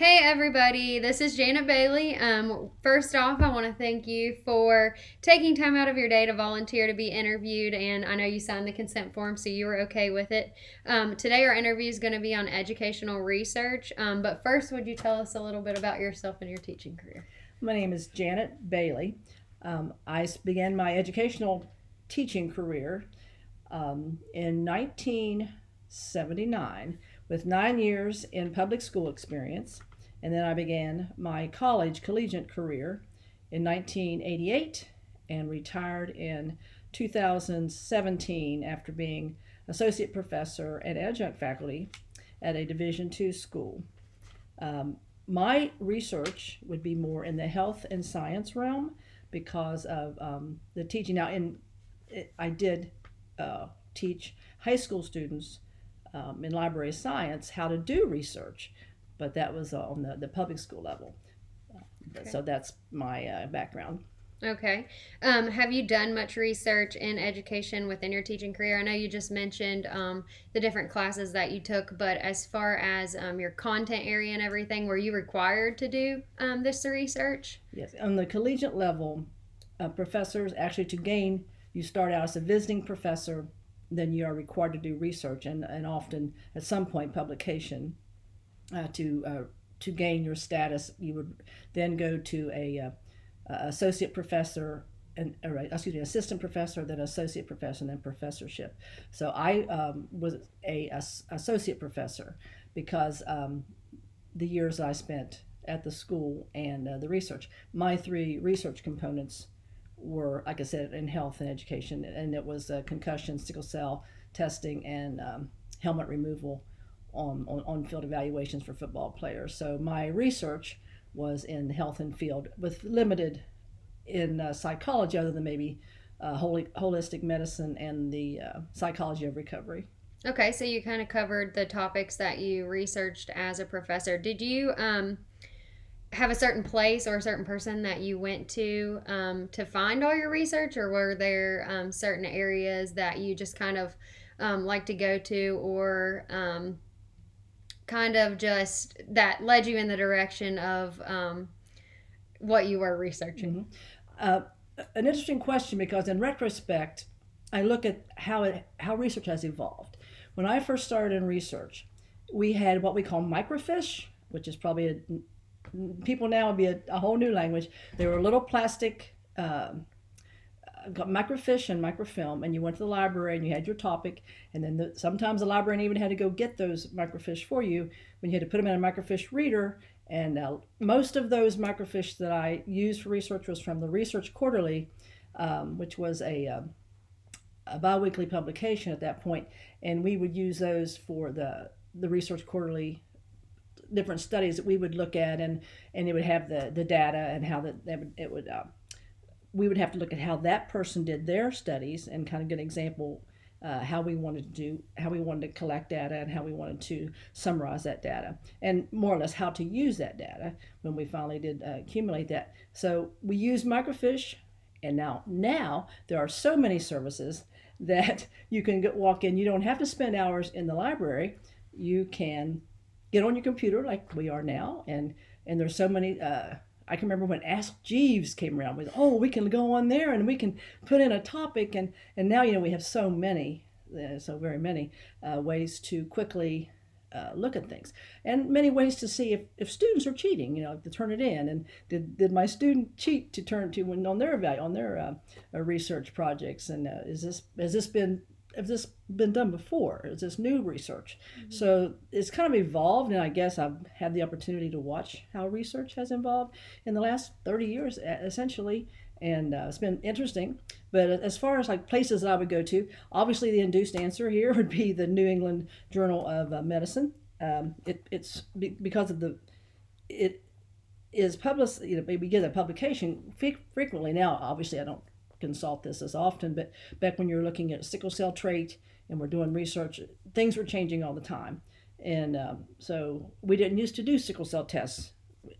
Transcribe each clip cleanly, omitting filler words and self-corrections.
Hey everybody, this is Janet Bailey. First off, I want to thank you for taking time out of your day to volunteer to be interviewed, and I know you signed the consent form, so you were okay with it. Today, our interview is going to be on educational research, but first, would you tell us a little bit about yourself and your teaching career? My name is Janet Bailey. I began my educational teaching career in 1979 with 9 years in public school experience. And then I began my collegiate career in 1988 and retired in 2017 after being associate professor and adjunct faculty at a Division II school. My research would be more in the health and science realm because of the teaching. I did teach high school students in library science how to do research, but that was on the public school level. Okay. So that's my background. Okay. Have you done much research in education within your teaching career? I know you just mentioned the different classes that you took, but as far as your content area and everything, were you required to do this research? Yes, on the collegiate level, professors actually you start out as a visiting professor, then you are required to do research and often at some point publication to gain your status. You would then go to a associate professor and assistant professor, then associate professor, and then professorship. So I was a associate professor because the years I spent at the school and the research. My three research components were, like I said, in health and education, and it was concussion, sickle cell testing, and helmet removal on field evaluations for football players. So my research was in health and field with limited in psychology other than maybe holistic medicine and the psychology of recovery. Okay, so you kind of covered the topics that you researched as a professor. Did you have a certain place or a certain person that you went to find all your research, or were there certain areas that you just kind of like to go to, or kind of just that led you in the direction of what you were researching? Mm-hmm. Uh, an interesting question because in retrospect, I look at how research has evolved. When I first started in research, we had what we call microfiche, which is probably people now would be a whole new language. They were little plastic microfiche and microfilm, and you went to the library and you had your topic, and then sometimes the librarian even had to go get those microfiche for you when you had to put them in a microfiche reader. And most of those microfiche that I used for research was from the Research Quarterly, which was a biweekly publication at that point, and we would use those for the Research Quarterly different studies that we would look at, and it would have the data and how it would we would have to look at how that person did their studies and kind of get an example how we wanted to collect data and how we wanted to summarize that data and more or less how to use that data when we finally did accumulate that. So we used microfiche, and now there are so many services that you can walk in. You don't have to spend hours in the library. You can get on your computer like we are now, and there's so many. I can remember when Ask Jeeves came around with, oh, we can go on there and we can put in a topic, and now we have so very many ways to quickly look at things, and many ways to see if students are cheating, to turn it in, and did my student cheat to turn to when on their research projects, and has this been done before? Is this new research? Mm-hmm. So it's kind of evolved, and I guess I've had the opportunity to watch how research has evolved in the last 30 years, essentially, and it's been interesting. But as far as like places that I would go to, obviously the induced answer here would be the New England Journal of Medicine. It's because of it is published. We get a publication frequently now. Obviously, I don't consult this as often, but back when you're looking at sickle cell trait and we're doing research, things were changing all the time, and so we didn't used to do sickle cell tests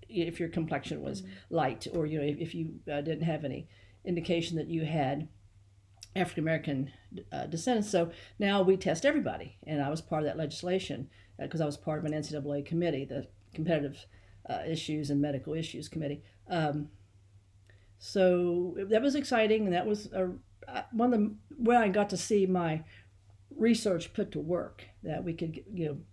if your complexion was light, or if you didn't have any indication that you had African American descendants. So now we test everybody, and I was part of that legislation because I was part of an NCAA committee, the competitive issues and medical issues committee. So that was exciting, and that was one of the where I got to see my research put to work. That we could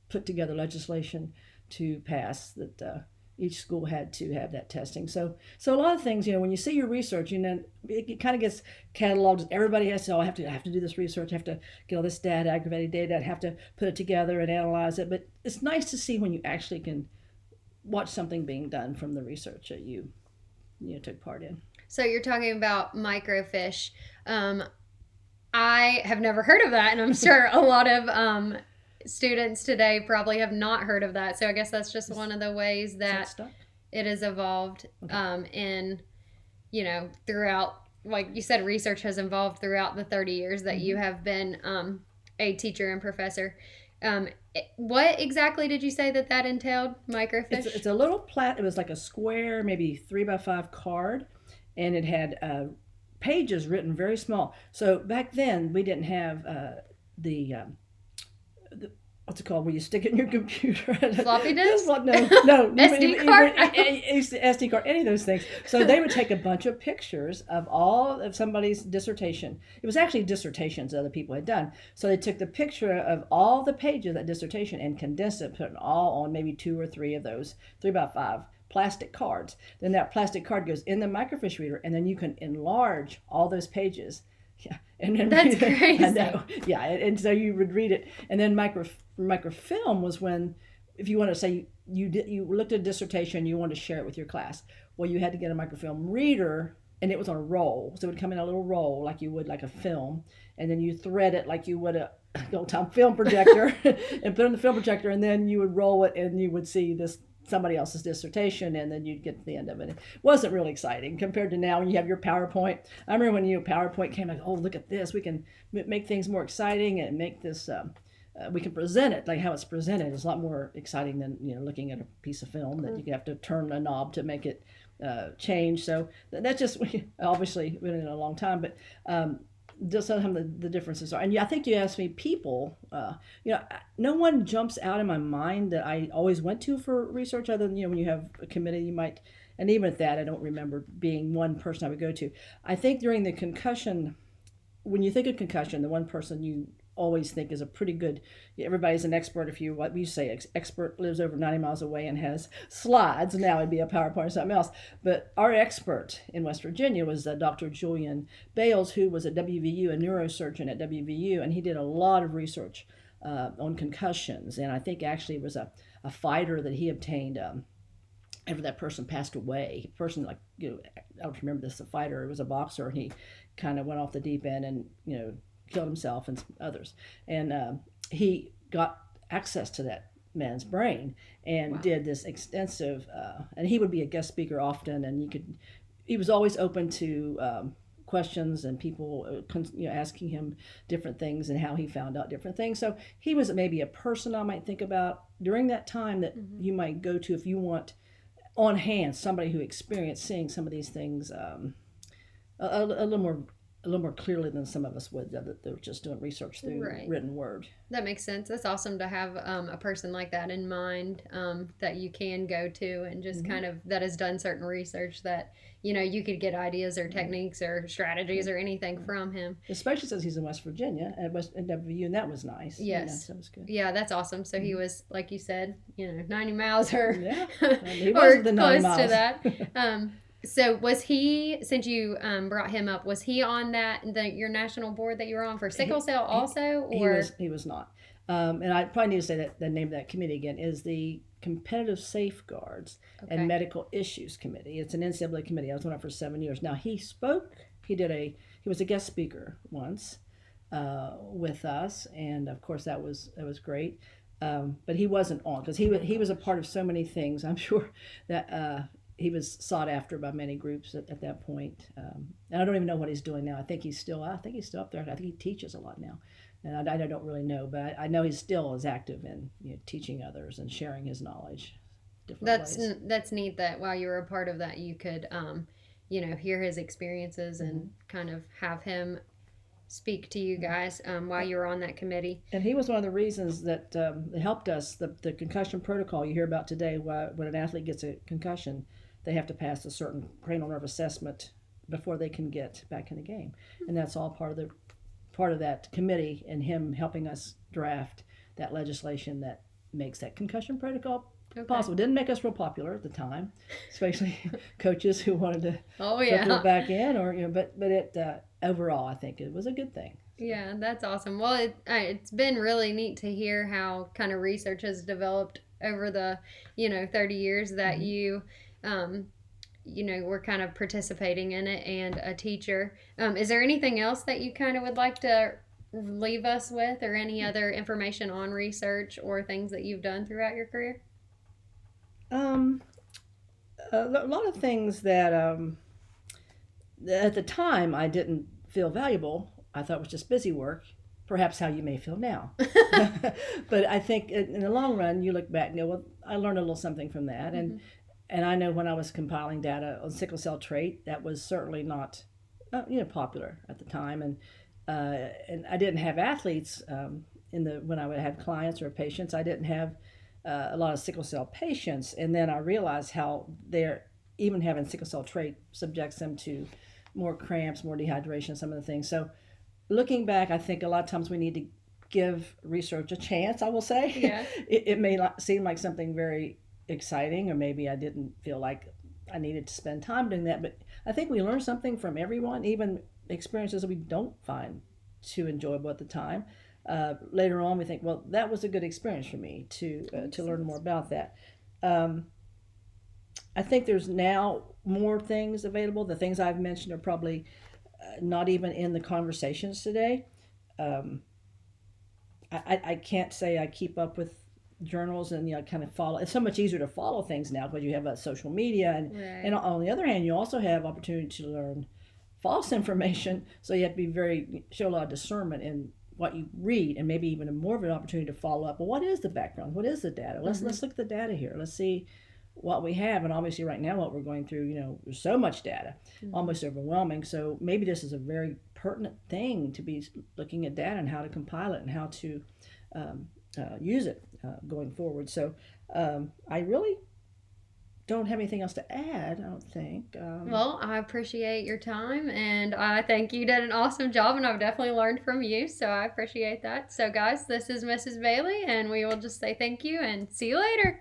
put together legislation to pass that each school had to have that testing. So a lot of things, when you see your research, it kind of gets cataloged. Everybody has to, I have to do this research, I have to get all this data, aggravated data, I have to put it together and analyze it. But it's nice to see when you actually can watch something being done from the research that you took part in. So you're talking about microfiche. I have never heard of that, and I'm sure a lot of students today probably have not heard of that. So I guess that's just one of the ways that it has evolved in, throughout, like you said, research has evolved throughout the 30 years that you have been a teacher and professor. What exactly did you say that entailed, microfiche? It's a little it was like a square, maybe 3x5 card, and it had pages written very small. So back then we didn't have the what's it called, where you stick it in your computer? Floppy disk? No. SD card? SD card, any of those things. So they would take a bunch of pictures of all of somebody's dissertation. It was actually dissertations other people had done. So they took the picture of all the pages of that dissertation and condensed it, put it all on maybe 2 or 3 of those 3x5 plastic cards. Then that plastic card goes in the microfiche reader, and then you can enlarge all those pages. Yeah, and then that's crazy. I know. Yeah, and so you would read it, and then microfilm was when, if you want to say you looked at a dissertation, you wanted to share it with your class. Well, you had to get a microfilm reader, and it was on a roll, so it would come in a little roll like you would like a film, and then you thread it like you would a old-time film projector, and put it on the film projector, and then you would roll it, and you would see somebody else's dissertation, and then you'd get to the end of it. It wasn't really exciting compared to now when you have your PowerPoint. I remember when PowerPoint came, like, oh, look at this. We can make things more exciting and make this, we can present it, like how it's presented is a lot more exciting than, looking at a piece of film that you have to turn a knob to make it change. So that's just, obviously been in a long time, but just some of the differences are. And I think you asked me people, no one jumps out in my mind that I always went to for research, other than, when you have a committee, you might, and even at that, I don't remember being one person I would go to. I think during the concussion, when you think of concussion, the one person you always think is a pretty good, everybody's an expert. If you, what we say, expert lives over 90 miles away and has slides. Now it'd be a PowerPoint or something else. But our expert in West Virginia was Dr. Julian Bales, who was at WVU, a neurosurgeon at WVU, and he did a lot of research on concussions. And I think actually it was a fighter that he obtained after that person passed away. Person, like, I don't remember this, a fighter, it was a boxer, and he kind of went off the deep end and, killed himself and others. And he got access to that man's brain and did this extensive, and he would be a guest speaker often, and he was always open to questions and people asking him different things and how he found out different things. So he was maybe a person I might think about during that time that you might go to if you want on hand somebody who experienced seeing some of these things a little more clearly than some of us would, that they're just doing research through written word. That makes sense. That's awesome to have a person like that in mind, that you can go to and just kind of, that has done certain research that, you could get ideas or techniques or strategies or anything from him. Especially since he's in West Virginia at WVU, and that was nice. Yes. That was good. Yeah, that's awesome. So he was, like you said, 90 miles or, he was the 90 close miles. to that. So was he, since you brought him up, was he on your national board that you were on for sickle cell also? Or he was not. And I probably need to say that the name of that committee again is the Competitive Safeguards and Medical Issues Committee. It's an NCAA committee. I was on it for 7 years. Now he spoke. He was a guest speaker once with us, and of course that was great. But he wasn't on because he was a part of so many things. I'm sure that. He was sought after by many groups at that point. And I don't even know what he's doing now. I think he's still up there. I think he teaches a lot now. And I don't really know, but I know he still is active in teaching others and sharing his knowledge. That's neat that while you were a part of that, you could, hear his experiences and kind of have him speak to you guys while you were on that committee. And he was one of the reasons that helped us. The concussion protocol you hear about today, when an athlete gets a concussion, they have to pass a certain cranial nerve assessment before they can get back in the game, and that's all part of that committee and him helping us draft that legislation that makes that concussion protocol possible. Didn't make us real popular at the time, especially coaches who wanted to go back in, or but it overall I think it was a good thing. Yeah, that's awesome. Well, it's been really neat to hear how kind of research has developed over the 30 years that you were kind of participating in it and a teacher. Is there anything else that you kind of would like to leave us with, or any other information on research or things that you've done throughout your career? A lot of things that at the time I didn't feel valuable. I thought it was just busy work, perhaps how you may feel now. But I think in the long run, you look back and go, well, I learned a little something from that. And I know when I was compiling data on sickle cell trait, that was certainly not popular at the time. And I didn't have athletes when I would have clients or patients. I didn't have a lot of sickle cell patients, and then I realized how they're even having sickle cell trait subjects them to more cramps, more dehydration, some of the things. So looking back, I think a lot of times we need to give research a chance, I will say. Yeah. It may not seem like something very exciting, or maybe I didn't feel like I needed to spend time doing that, but I think we learn something from everyone, even experiences that we don't find too enjoyable at the time. Later on, we think, well, that was a good experience for me to learn more about that. I think there's now more things available. The things I've mentioned are probably not even in the conversations today. I can't say I keep up with journals and kind of follow. It's so much easier to follow things now because you have social media, and on the other hand, you also have opportunity to learn false information. So you have to show a lot of discernment in what you read, and maybe even more of an opportunity to follow up. Well, what is the background? What is the data? Let's look at the data here. Let's see what we have. And obviously right now what we're going through, there's so much data, almost overwhelming. So maybe this is a very pertinent thing to be looking at data and how to compile it and how to use it going forward. So I really don't have anything else to add, I don't think. Well, I appreciate your time, and I think you did an awesome job, and I've definitely learned from you, so I appreciate that. So guys, this is Mrs. Bailey, and we will just say thank you and see you later.